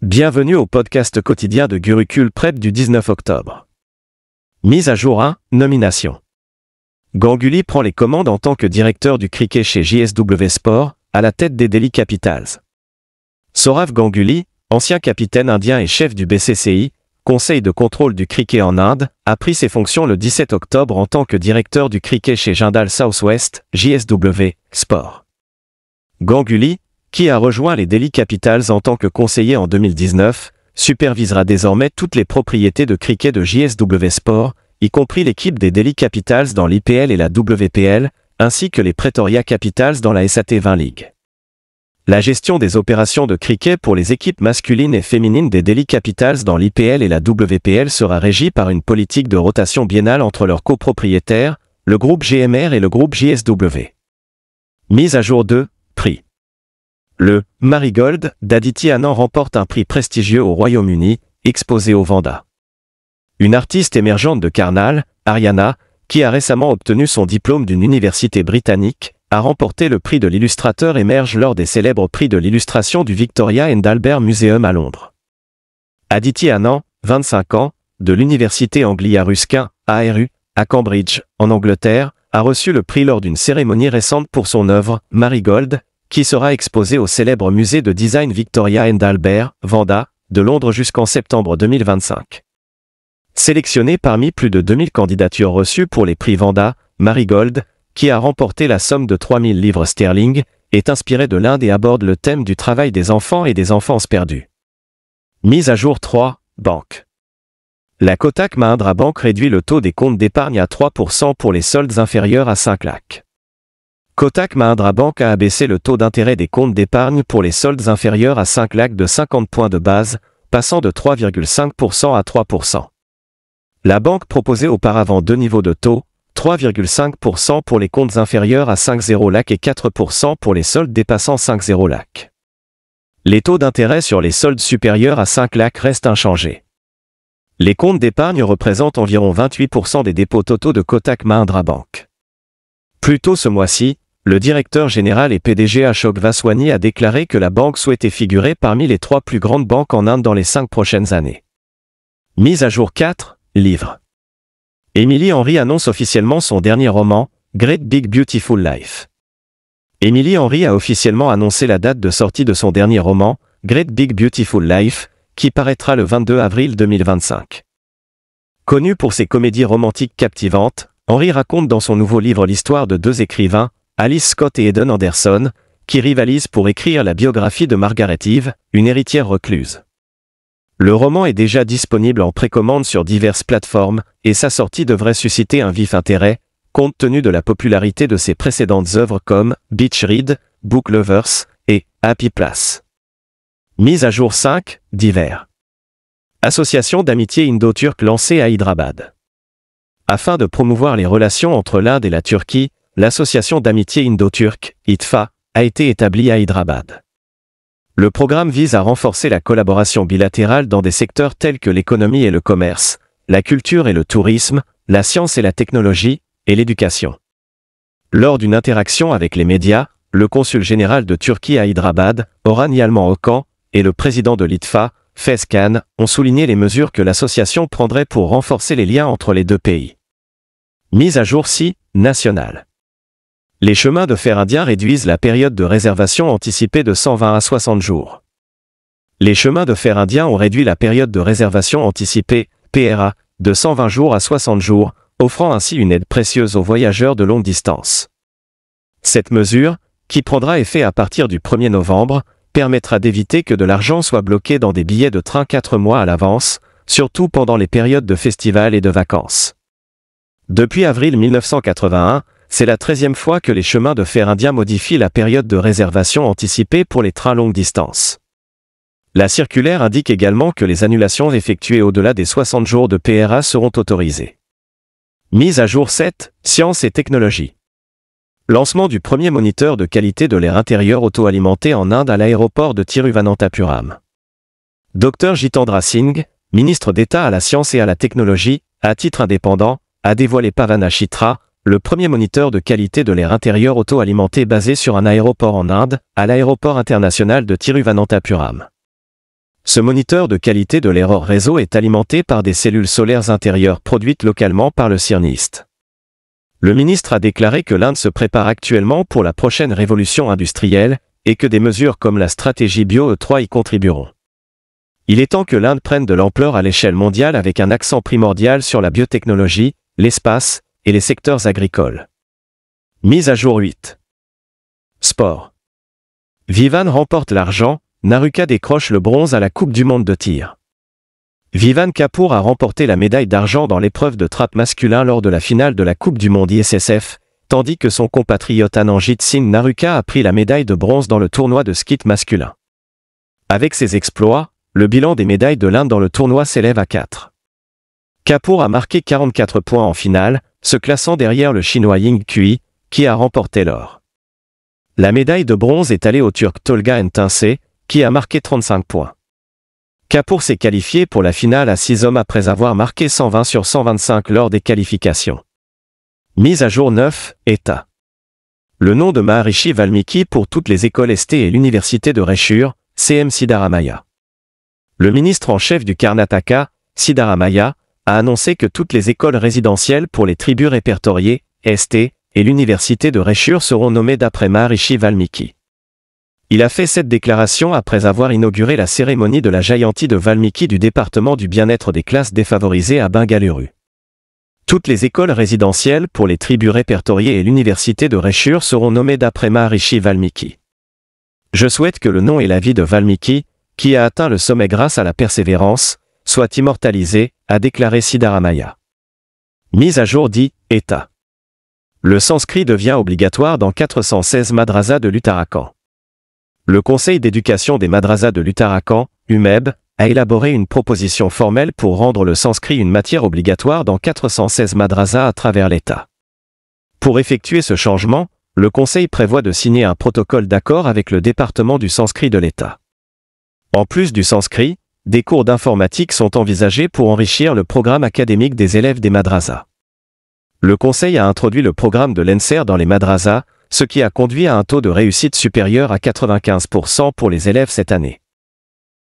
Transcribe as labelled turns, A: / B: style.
A: Bienvenue au podcast quotidien de Gurukul Prep du 19 octobre. Mise à jour 1, nomination. Ganguly prend les commandes en tant que directeur du cricket chez JSW Sport, à la tête des Delhi Capitals. Sourav Ganguly, ancien capitaine indien et chef du BCCI, Conseil de contrôle du cricket en Inde, a pris ses fonctions le 17 octobre en tant que directeur du cricket chez Jindal Southwest, JSW Sport. Ganguly, qui a rejoint les Delhi Capitals en tant que conseiller en 2019, supervisera désormais toutes les propriétés de cricket de JSW Sport, y compris l'équipe des Delhi Capitals dans l'IPL et la WPL, ainsi que les Pretoria Capitals dans la SAT 20 League. La gestion des opérations de cricket pour les équipes masculines et féminines des Delhi Capitals dans l'IPL et la WPL sera régie par une politique de rotation biennale entre leurs copropriétaires, le groupe GMR et le groupe JSW. Mise à jour 2, prix. Le « Marigold » d'Aditi Anand remporte un prix prestigieux au Royaume-Uni, exposé au Vanda. Une artiste émergente de Karnal, Ariana, qui a récemment obtenu son diplôme d'une université britannique, a remporté le prix de l'illustrateur émerge lors des célèbres prix de l'illustration du Victoria and Albert Museum à Londres. Aditi Anand, 25 ans, de l'université Anglia Ruskin, ARU, à Cambridge, en Angleterre, a reçu le prix lors d'une cérémonie récente pour son œuvre « Marigold », qui sera exposé au célèbre musée de design Victoria and Albert, Vanda, de Londres jusqu'en septembre 2025. Sélectionné parmi plus de 2000 candidatures reçues pour les prix Vanda, Marigold, qui a remporté la somme de 3000 livres sterling, est inspiré de l'Inde et aborde le thème du travail des enfants et des enfances perdues. Mise à jour 3, banque. La Kotak Mahindra Bank réduit le taux des comptes d'épargne à 3% pour les soldes inférieurs à 5 lakhs. Kotak Mahindra Bank a abaissé le taux d'intérêt des comptes d'épargne pour les soldes inférieurs à 5 lakhs de 50 points de base, passant de 3,5% à 3%. La banque proposait auparavant deux niveaux de taux, 3,5% pour les comptes inférieurs à 5,0 lakhs et 4% pour les soldes dépassant 5,0 lakhs. Les taux d'intérêt sur les soldes supérieurs à 5 lakhs restent inchangés. Les comptes d'épargne représentent environ 28% des dépôts totaux de Kotak Mahindra Bank. Plus tôt ce mois-ci, le directeur général et PDG Ashok Vaswani a déclaré que la banque souhaitait figurer parmi les 3 plus grandes banques en Inde dans les 5 prochaines années. Mise à jour 4, livre. Emily Henry annonce officiellement son dernier roman, Great Big Beautiful Life. Emily Henry a officiellement annoncé la date de sortie de son dernier roman, Great Big Beautiful Life, qui paraîtra le 22 avril 2025. Connue pour ses comédies romantiques captivantes, Henry raconte dans son nouveau livre l'histoire de deux écrivains, Alice Scott et Eden Anderson, qui rivalisent pour écrire la biographie de Margaret Eve, une héritière recluse. Le roman est déjà disponible en précommande sur diverses plateformes, et sa sortie devrait susciter un vif intérêt, compte tenu de la popularité de ses précédentes œuvres comme Beach Read, Book Lovers et Happy Place. Mise à jour 5, divers. Association d'amitié indo-turque lancée à Hyderabad. Afin de promouvoir les relations entre l'Inde et la Turquie, l'association d'amitié indo-turque, ITFA, a été établie à Hyderabad. Le programme vise à renforcer la collaboration bilatérale dans des secteurs tels que l'économie et le commerce, la culture et le tourisme, la science et la technologie, et l'éducation. Lors d'une interaction avec les médias, le consul général de Turquie à Hyderabad, Orhan Yalman Okan, et le président de l'ITFA, Faiz Khan, ont souligné les mesures que l'association prendrait pour renforcer les liens entre les deux pays. Mise à jour 6, nationale. Les chemins de fer indiens réduisent la période de réservation anticipée de 120 à 60 jours. Les chemins de fer indiens ont réduit la période de réservation anticipée, PRA, de 120 jours à 60 jours, offrant ainsi une aide précieuse aux voyageurs de longue distance. Cette mesure, qui prendra effet à partir du 1er novembre, permettra d'éviter que de l'argent soit bloqué dans des billets de train 4 mois à l'avance, surtout pendant les périodes de festivals et de vacances. Depuis avril 1981, c'est la 13e fois que les chemins de fer indiens modifient la période de réservation anticipée pour les trains longue distance. La circulaire indique également que les annulations effectuées au-delà des 60 jours de PRA seront autorisées. Mise à jour 7, sciences et technologies. Lancement du premier moniteur de qualité de l'air intérieur auto-alimenté en Inde à l'aéroport de Thiruvananthapuram. Dr Jitendra Singh, ministre d'État à la science et à la technologie, à titre indépendant, a dévoilé Pavana Chitra, le premier moniteur de qualité de l'air intérieur auto-alimenté basé sur un aéroport en Inde, à l'aéroport international de Thiruvananthapuram. Ce moniteur de qualité de l'erreur réseau est alimenté par des cellules solaires intérieures produites localement par le CIRNIST. Le ministre a déclaré que l'Inde se prépare actuellement pour la prochaine révolution industrielle et que des mesures comme la stratégie Bio E3 y contribueront. Il est temps que l'Inde prenne de l'ampleur à l'échelle mondiale avec un accent primordial sur la biotechnologie, l'espace et les secteurs agricoles. Mise à jour 8. Sport. Vivan remporte l'argent, Naruka décroche le bronze à la Coupe du monde de tir. Vivan Kapoor a remporté la médaille d'argent dans l'épreuve de trap masculin lors de la finale de la Coupe du monde ISSF, tandis que son compatriote Ananjit Singh Naruka a pris la médaille de bronze dans le tournoi de skeet masculin. Avec ses exploits, le bilan des médailles de l'Inde dans le tournoi s'élève à 4. Kapoor a marqué 44 points en finale, se classant derrière le chinois Ying Kui, qui a remporté l'or. La médaille de bronze est allée au Turc Tolga Ntınse, qui a marqué 35 points. Kapoor s'est qualifié pour la finale à 6 hommes après avoir marqué 120 sur 125 lors des qualifications. Mise à jour 9, État. Le nom de Maharishi Valmiki pour toutes les écoles ST et l'université de Raishur, CM Siddaramaiah. Le ministre en chef du Karnataka, Siddaramaiah, a annoncé que toutes les écoles résidentielles pour les tribus répertoriées, ST, et l'université de Raishur seront nommées d'après Maharishi Valmiki. Il a fait cette déclaration après avoir inauguré la cérémonie de la Jayanti de Valmiki du département du bien-être des classes défavorisées à Bengaluru. Toutes les écoles résidentielles pour les tribus répertoriées et l'université de Raishur seront nommées d'après Maharishi Valmiki. Je souhaite que le nom et la vie de Valmiki, qui a atteint le sommet grâce à la persévérance, soient immortalisés, a déclaré Siddaramaiah. Mise à jour 10, État. Le sanskrit devient obligatoire dans 416 madrasas de l'Uttarakhand. Le Conseil d'éducation des madrasas de l'Uttarakhand, UMEB, a élaboré une proposition formelle pour rendre le sanskrit une matière obligatoire dans 416 madrasas à travers l'État. Pour effectuer ce changement, le Conseil prévoit de signer un protocole d'accord avec le département du sanskrit de l'État. En plus du sanskrit, des cours d'informatique sont envisagés pour enrichir le programme académique des élèves des madrasas. Le Conseil a introduit le programme de l'ENSER dans les madrasas, ce qui a conduit à un taux de réussite supérieur à 95% pour les élèves cette année.